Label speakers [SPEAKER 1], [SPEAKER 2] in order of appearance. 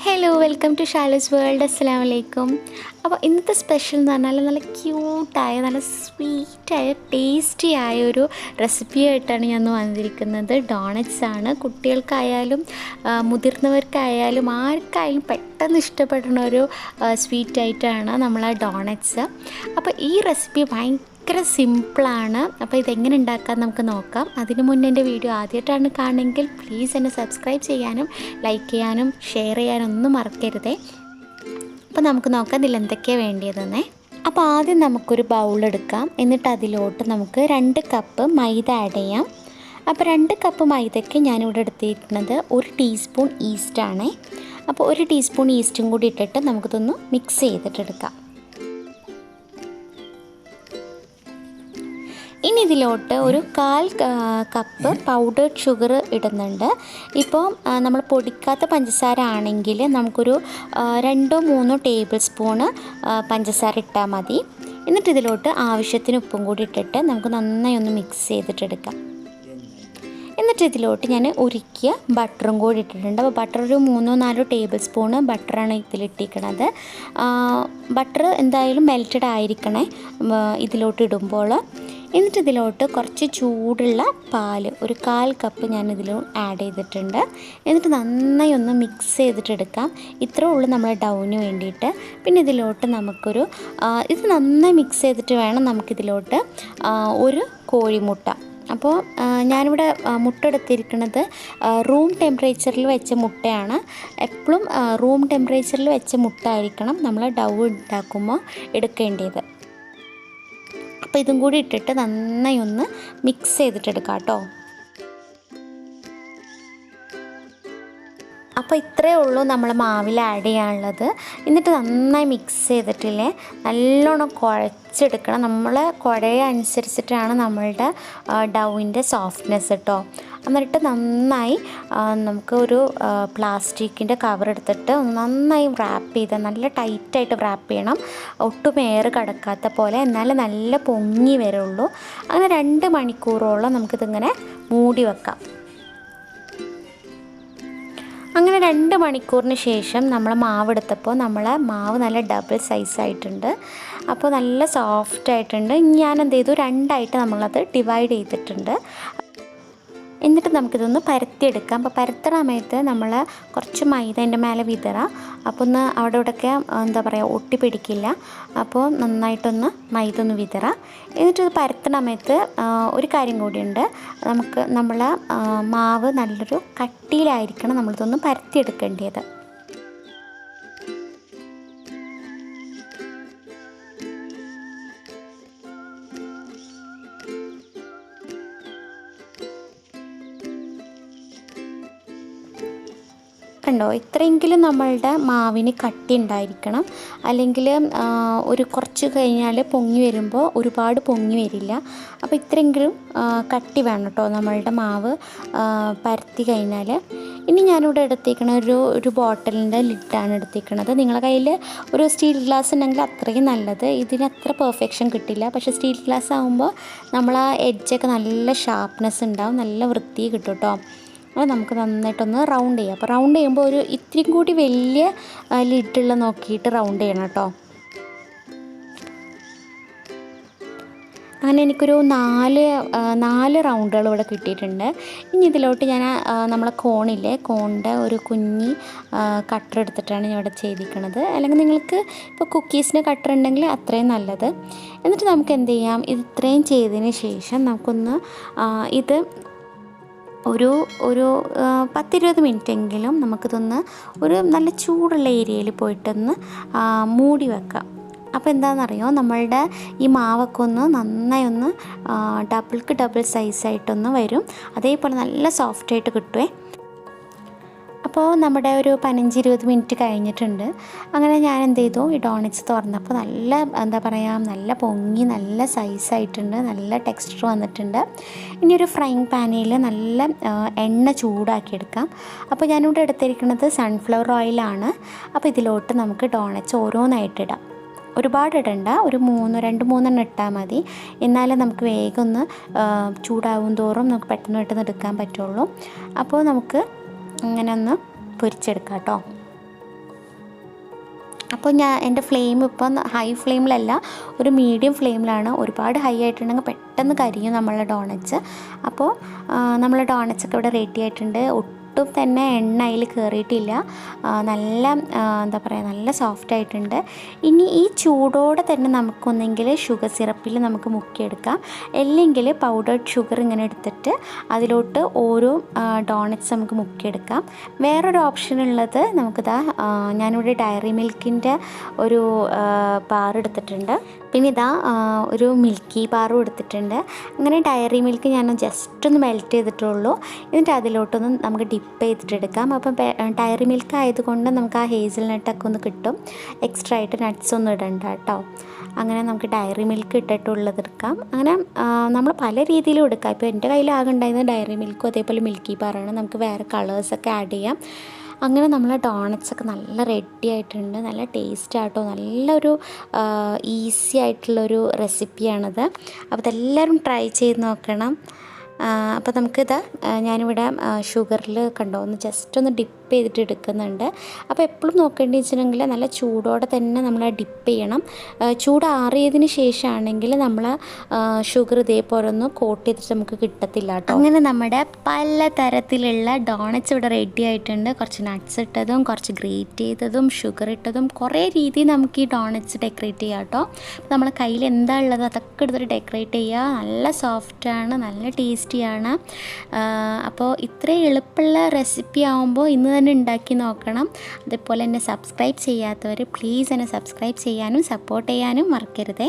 [SPEAKER 1] Hello welcome to Shalu's world. അസ്സലാമു അലൈക്കും. അപ്പോൾ ഇന്നത്തെ സ്പെഷ്യൽ എന്ന് പറഞ്ഞാൽ നല്ല ക്യൂട്ടായ നല്ല സ്വീറ്റായ ടേസ്റ്റി ആയ ഒരു റെസിപ്പി ആയിട്ടാണ് ഞാൻ വന്നിരിക്കുന്നത്. ഡോണറ്റ്സ് ആണ്. കുട്ടികൾക്കായാലും മുതിർന്നവർക്കായാലും ആർക്കായാലും പെട്ടെന്ന് ഇഷ്ടപ്പെടുന്ന ഒരു സ്വീറ്റ് ആയിട്ടാണ് നമ്മളെ ഡോണറ്റ്സ്. അപ്പോൾ ഈ റെസിപ്പി ഭയങ്കര സിമ്പിളാണ്. അപ്പോൾ ഇതെങ്ങനെ ഉണ്ടാക്കാൻ നമുക്ക് നോക്കാം. അതിന് മുന്നേ എൻ്റെ വീഡിയോ ആദ്യമായിട്ടാണ് കാണുമെങ്കിൽ പ്ലീസ് എന്നെ സബ്സ്ക്രൈബ് ചെയ്യാനും ലൈക്ക് ചെയ്യാനും ഷെയർ ചെയ്യാനും ഒന്നും മറക്കരുതേ. അപ്പോൾ നമുക്ക് നോക്കാം ഇതിൽ എന്തൊക്കെയാണ് വേണ്ടിയതെന്നേ. അപ്പോൾ ആദ്യം നമുക്കൊരു ബൗളെടുക്കാം. എന്നിട്ട് അതിലോട്ട് നമുക്ക് 2 കപ്പ് മൈദ ആഡ് ചെയ്യാം. അപ്പോൾ 2 കപ്പ് മൈദയ്ക്ക് ഞാനിവിടെ എടുത്തിരിക്കുന്നത് 1 ടീസ്പൂൺ ഈസ്റ്റാണ്. അപ്പോൾ 1 ടീസ്പൂൺ ഈസ്റ്റും കൂടി ഇട്ടിട്ട് നമുക്കിതൊന്ന് മിക്സ് ചെയ്തിട്ടെടുക്കാം. ഇനി ഇതിലോട്ട് ഒരു 1/4 കപ്പ് പൗഡേർഡ് ഷുഗർ ഇടുന്നുണ്ട്. ഇപ്പോൾ നമ്മൾ പൊടിക്കാത്ത പഞ്ചസാര ആണെങ്കിൽ നമുക്കൊരു 2-3 ടേബിൾ സ്പൂണ് പഞ്ചസാര ഇട്ടാൽ മതി. എന്നിട്ട് ഇതിലോട്ട് ആവശ്യത്തിന് ഉപ്പും കൂടി ഇട്ടിട്ട് നമുക്ക് നന്നായി ഒന്ന് മിക്സ് ചെയ്തിട്ടെടുക്കാം. എന്നിട്ട് ഇതിലോട്ട് ഞാൻ ഉരുക്കിയ ബട്ടറും കൂടി ഇട്ടിട്ടുണ്ട്. അപ്പോൾ ബട്ടർ ഒരു 3-4 ടേബിൾ സ്പൂണ് ബട്ടറാണ് ഇതിലിട്ടിരിക്കുന്നത്. ബട്ടർ എന്തായാലും മെൽറ്റഡ് ആയിരിക്കണേ ഇതിലോട്ട് ഇടുമ്പോൾ. എന്നിട്ട് ഇതിലോട്ട് കുറച്ച് ചൂടുള്ള പാല് ഒരു 1/4 കപ്പ് ഞാനിതിൽ ആഡ് ചെയ്തിട്ടുണ്ട്. എന്നിട്ട് നന്നായി ഒന്ന് മിക്സ് ചെയ്തിട്ടെടുക്കാം. ഇത്രേ ഉള്ളൂ നമ്മുടെ ഡൗവിന് വേണ്ടിയിട്ട്. പിന്നെ ഇതിലോട്ട് നമുക്കൊരു ഇത് നന്നായി മിക്സ് ചെയ്തിട്ട് വേണം നമുക്കിതിലോട്ട് ഒരു കോഴിമുട്ട. അപ്പോൾ ഞാനിവിടെ മുട്ട എടുത്തിരിക്കുന്നത് റൂം ടെമ്പറേച്ചറിൽ വെച്ച മുട്ടയാണ്. എപ്പോഴും റൂം ടെമ്പറേച്ചറിൽ വെച്ച മുട്ട ആയിരിക്കണം നമ്മൾ ഡൗ ഉണ്ടാക്കുമ്പോൾ എടുക്കേണ്ടത്. അപ്പോൾ ഇതും കൂടി ഇട്ടിട്ട് നന്നായി ഒന്ന് മിക്സ് ചെയ്തിട്ടെടുക്കാം കേട്ടോ. അപ്പോൾ ഇത്രയേ ഉള്ളൂ നമ്മൾ മാവിൽ ആഡ് ചെയ്യാനുള്ളത്. എന്നിട്ട് നന്നായി മിക്സ് ചെയ്തിട്ടില്ലേ നല്ലോണം കുഴച്ചെടുക്കണം. നമ്മൾ കുഴയ അനുസരിച്ചിട്ടാണ് നമ്മളുടെ ഡൗവിൻ്റെ സോഫ്റ്റ്നെസ് കേട്ടോ. എന്നിട്ട് നന്നായി നമുക്ക് ഒരു പ്ലാസ്റ്റിക്കിൻ്റെ കവർ എടുത്തിട്ട് നന്നായി റാപ്പ് ചെയ്ത് നല്ല ടൈറ്റായിട്ട് റാപ്പ് ചെയ്യണം. ഒട്ടും എയർ കടക്കാത്ത പോലെ, എന്നാലേ നല്ല പൊങ്ങി വരുള്ളൂ. അങ്ങനെ 2 മണിക്കൂറോളം നമുക്കിതിങ്ങനെ മൂടി വെക്കാം. അങ്ങനെ 2 മണിക്കൂറിന് ശേഷം നമ്മൾ മാവ് എടുത്തപ്പോൾ നമ്മളെ മാവ് നല്ല ഡബിൾ സൈസായിട്ടുണ്ട്. അപ്പോൾ നല്ല സോഫ്റ്റ് ആയിട്ടുണ്ട്. ഞാൻ എന്ത് ചെയ്തു 2ആയിട്ട് നമ്മളത് ഡിവൈഡ് ചെയ്തിട്ടുണ്ട്. എന്നിട്ട് നമുക്കിതൊന്ന് പരത്തിയെടുക്കാം. അപ്പോൾ പരത്തുന്ന സമയത്ത് നമ്മൾ കുറച്ച് മൈദ അതിൻ്റെ മേലെ വിതറാം. അപ്പോൾ ഒന്ന് അവിടെ ഇവിടെയൊക്കെ എന്താ പറയുക ഒട്ടിപ്പിടിക്കില്ല. അപ്പോൾ നന്നായിട്ടൊന്ന് മൈദ ഒന്ന് വിതറാം. എന്നിട്ട് ഇത് പരത്തുന്ന സമയത്ത് ഒരു കാര്യം കൂടിയുണ്ട്. നമ്മൾ മാവ് നല്ലൊരു കട്ടിയിലായിരിക്കണം നമ്മളിതൊന്ന് പരത്തിയെടുക്കേണ്ടത്. കണ്ടോ, ഇത്രയെങ്കിലും നമ്മളുടെ മാവിന് കട്ടി ഉണ്ടായിരിക്കണം. അല്ലെങ്കിൽ ഒരു കുറച്ച് കഴിഞ്ഞാൽ പൊങ്ങി വരുമ്പോൾ ഒരുപാട് പൊങ്ങി വരില്ല. അപ്പോൾ ഇത്രയെങ്കിലും കട്ടി വേണം കേട്ടോ നമ്മളുടെ മാവ് പരത്തി കഴിഞ്ഞാൽ. ഇനി ഞാനിവിടെ എടുത്തേക്കണ ഒരു ബോട്ടിലിൻ്റെ ലിഡാണ് എടുത്തേക്കണത്. നിങ്ങളുടെ കയ്യിൽ ഒരു സ്റ്റീൽ ഗ്ലാസ് ഉണ്ടെങ്കിൽ അത്രയും നല്ലത്. ഇതിന് അത്ര പെർഫെക്ഷൻ കിട്ടില്ല. പക്ഷേ സ്റ്റീൽ ഗ്ലാസ് ആകുമ്പോൾ നമ്മൾ ആ എഡ്ജൊക്കെ നല്ല ഷാർപ്നെസ് ഉണ്ടാവും, നല്ല വൃത്തി കിട്ടും കേട്ടോ. അപ്പോൾ നമുക്ക് നന്നായിട്ടൊന്ന് റൗണ്ട് ചെയ്യാം. അപ്പോൾ റൗണ്ട് ചെയ്യുമ്പോൾ ഒരു ഇത്തിരി കൂടി വലിയ ലിഡുള്ള നോക്കിയിട്ട് റൗണ്ട് ചെയ്യണം കേട്ടോ. അങ്ങനെ എനിക്കൊരു 4 റൗണ്ടുകൾ ഇവിടെ കിട്ടിയിട്ടുണ്ട്. ഇനി ഇതിലോട്ട് ഞാൻ നമ്മളെ കോണിൻ്റെ ഒരു കുഞ്ഞി കട്ടർ എടുത്തിട്ടാണ് ഞാൻ ഇവിടെ ചെയ്തിരിക്കുന്നത്. അല്ലെങ്കിൽ നിങ്ങൾക്ക് ഇപ്പോൾ കുക്കീസിൻ്റെ കട്ടർ ഉണ്ടെങ്കിൽ അത്രയും നല്ലത്. എന്നിട്ട് നമുക്ക് എന്ത് ചെയ്യാം, ഇത് ഇത്രയും ചെയ്തതിന് ശേഷം നമുക്കൊന്ന് ഇത് ഒരു 10-20 മിനിറ്റെങ്കിലും നമുക്കിതൊന്ന് ഒരു നല്ല ചൂടുള്ള ഏരിയയിൽ പോയിട്ടൊന്ന് മൂടി വെക്കാം. അപ്പോൾ എന്താണെന്നറിയോ, നമ്മളുടെ ഈ മാവൊക്കെ ഒന്ന് നന്നായി ഒന്ന് ഡബിൾ സൈസായിട്ടൊന്ന് വരും. അതേപോലെ നല്ല സോഫ്റ്റായിട്ട് കിട്ടുമേ. അപ്പോൾ നമ്മുടെ ഒരു 15-20 മിനിറ്റ് കഴിഞ്ഞിട്ടുണ്ട്. അങ്ങനെ ഞാൻ എന്ത് ചെയ്തു, ഈ ഡോണറ്റ്സ് തുറന്നപ്പോൾ നല്ല എന്താ പറയുക നല്ല പൊങ്ങി നല്ല സൈസായിട്ടുണ്ട്, നല്ല ടെക്സ്ചർ വന്നിട്ടുണ്ട്. ഇനി ഒരു ഫ്രൈങ് പാനിൽ നല്ല എണ്ണ ചൂടാക്കിയെടുക്കാം. അപ്പോൾ ഞാനിവിടെ എടുത്തിരിക്കുന്നത് സൺഫ്ലവർ ഓയിലാണ്. അപ്പോൾ ഇതിലോട്ട് നമുക്ക് ഡോണറ്റ്സ് ഓരോന്നായിട്ടിടാം. ഒരുപാട് ഇടണ്ട, ഒരു 2-3 ഇട്ടാൽ മതി. എന്നാലേ നമുക്ക് വേഗം ഒന്ന് ചൂടാവും തോറും നമുക്ക് പെട്ടെന്ന് എടുക്കാൻ പറ്റുള്ളൂ. അപ്പോൾ നമുക്ക് അങ്ങനെ ഒന്ന് പൊരിച്ചെടുക്കാം കേട്ടോ. അപ്പോൾ എൻ്റെ ഫ്ലെയിം ഇപ്പം ഹൈ ഫ്ലെയിമിലല്ല, ഒരു മീഡിയം ഫ്ലെയിമിലാണ്. ഒരുപാട് ഹൈ ആയിട്ടുണ്ടെങ്കിൽ പെട്ടെന്ന് കരിയും നമ്മളെ ഡോണറ്റ്സ്. അപ്പോൾ നമ്മളെ ഡോണറ്റ്സൊക്കെ ഇവിടെ റെഡി ആയിട്ടുണ്ട്. ഒട്ടും തന്നെ എണ്ണ അതിൽ കയറിയിട്ടില്ല. നല്ല എന്താ പറയുക, നല്ല സോഫ്റ്റ് ആയിട്ടുണ്ട്. ഇനി ഈ ചൂടോടെ തന്നെ നമുക്കൊന്നെങ്കിൽ ഷുഗർ സിറപ്പിൽ നമുക്ക് മുക്കിയെടുക്കാം, അല്ലെങ്കിൽ പൗഡേർഡ് ഷുഗർ ഇങ്ങനെ എടുത്തിട്ട് അതിലോട്ട് ഓരോ ഡോണറ്റ്സ് നമുക്ക് മുക്കിയെടുക്കാം. വേറൊരു ഓപ്ഷൻ ഉള്ളത്, നമുക്കിതാ ഞാനിവിടെ ഡയറി മിൽക്കിൻ്റെ ഒരു ബാർ എടുത്തിട്ടുണ്ട്. പിന്നെ ഇതാ ഒരു മിൽക്കി ബാറും എടുത്തിട്ടുണ്ട്. അങ്ങനെ ഡയറി മിൽക്ക് ഞാൻ ജസ്റ്റ് ഒന്ന് മെൽറ്റ് ചെയ്തിട്ടുള്ളൂ. എന്നിട്ട് അതിലോട്ടൊന്ന് നമുക്ക് ഡിപ്പ് ചെയ്തിട്ടെടുക്കാം. അപ്പം ഡയറി മിൽക്ക് ആയതുകൊണ്ട് നമുക്ക് ആ ഹേസിൽനട്ടൊക്കെ ഒന്ന് കിട്ടും. എക്സ്ട്രാ ആയിട്ട് നട്ട്സ് ഒന്നും ഇടണ്ട കേട്ടോ. അങ്ങനെ നമുക്ക് ഡയറി മിൽക്ക് ഇട്ടിട്ടുള്ളത് എടുക്കാം. അങ്ങനെ നമ്മൾ പല രീതിയിലും എടുക്കാം. ഇപ്പോൾ എൻ്റെ കയ്യിൽ ആകെ ഉണ്ടായിരുന്നത് ഡയറി മിൽക്കും അതേപോലെ മിൽക്കി ബാറാണ്. നമുക്ക് വേറെ കളേഴ്സൊക്കെ ആഡ് ചെയ്യാം. അങ്ങനെ നമ്മളെ ഡോണറ്റ്സൊക്കെ നല്ല റെഡി ആയിട്ടുണ്ട്. നല്ല ടേസ്റ്റ് ആട്ടോ, നല്ലൊരു ഈസി ആയിട്ടുള്ളൊരു റെസിപ്പിയാണിത്. അപ്പോൾ ഇതെല്ലാവരും ട്രൈ ചെയ്ത് നോക്കണം. അപ്പോൾ നമുക്കിതാ ഞാനിവിടെ ഷുഗറിൽ കണ്ടോ ഒന്ന് ജസ്റ്റ് ഒന്ന് ഡിപ്പ് ചെയ്തിട്ട് എടുക്കുന്നുണ്ട്. അപ്പോൾ എപ്പോഴും നോക്കേണ്ടത് വെച്ചിട്ടുണ്ടെങ്കിൽ നല്ല ചൂടോടെ തന്നെ നമ്മൾ ഡിപ്പ് ചെയ്യണം. ചൂടാറിയതിന് ശേഷമാണെങ്കിൽ നമ്മൾ ഷുഗർ ഇതേപോലെ ഒന്ന് കോട്ട് ചെയ്തിട്ട് നമുക്ക് കിട്ടത്തില്ല കേട്ടോ. അങ്ങനെ നമ്മുടെ പല തരത്തിലുള്ള ഡോണറ്റ്സ് ഇവിടെ റെഡി ആയിട്ടുണ്ട്. കുറച്ച് നട്ട്സ് ഇട്ടതും കുറച്ച് ഗ്രേറ്റ് ചെയ്തതും ഷുഗർ ഇട്ടതും കുറേ രീതിയിൽ നമുക്ക് ഈ ഡോണറ്റ്സ് ഡെക്കറേറ്റ് ചെയ്യാം കേട്ടോ. നമ്മളെ കയ്യിൽ എന്താ ഉള്ളത് അതൊക്കെ എടുത്തിട്ട് ഡെക്കറേറ്റ് ചെയ്യുക. നല്ല സോഫ്റ്റാണ്, നല്ല ടേസ്റ്റിയാണ്. അപ്പോൾ ഇത്രയും എളുപ്പമുള്ള റെസിപ്പി ആകുമ്പോൾ ഇന്ന് തന്നെ ഉണ്ടാക്കി നോക്കണം. അതേപോലെ എന്നെ സബ്സ്ക്രൈബ് ചെയ്യാത്തവർ പ്ലീസ് എന്നെ സബ്സ്ക്രൈബ് ചെയ്യാനും സപ്പോർട്ട് ചെയ്യാനും മറക്കരുതേ.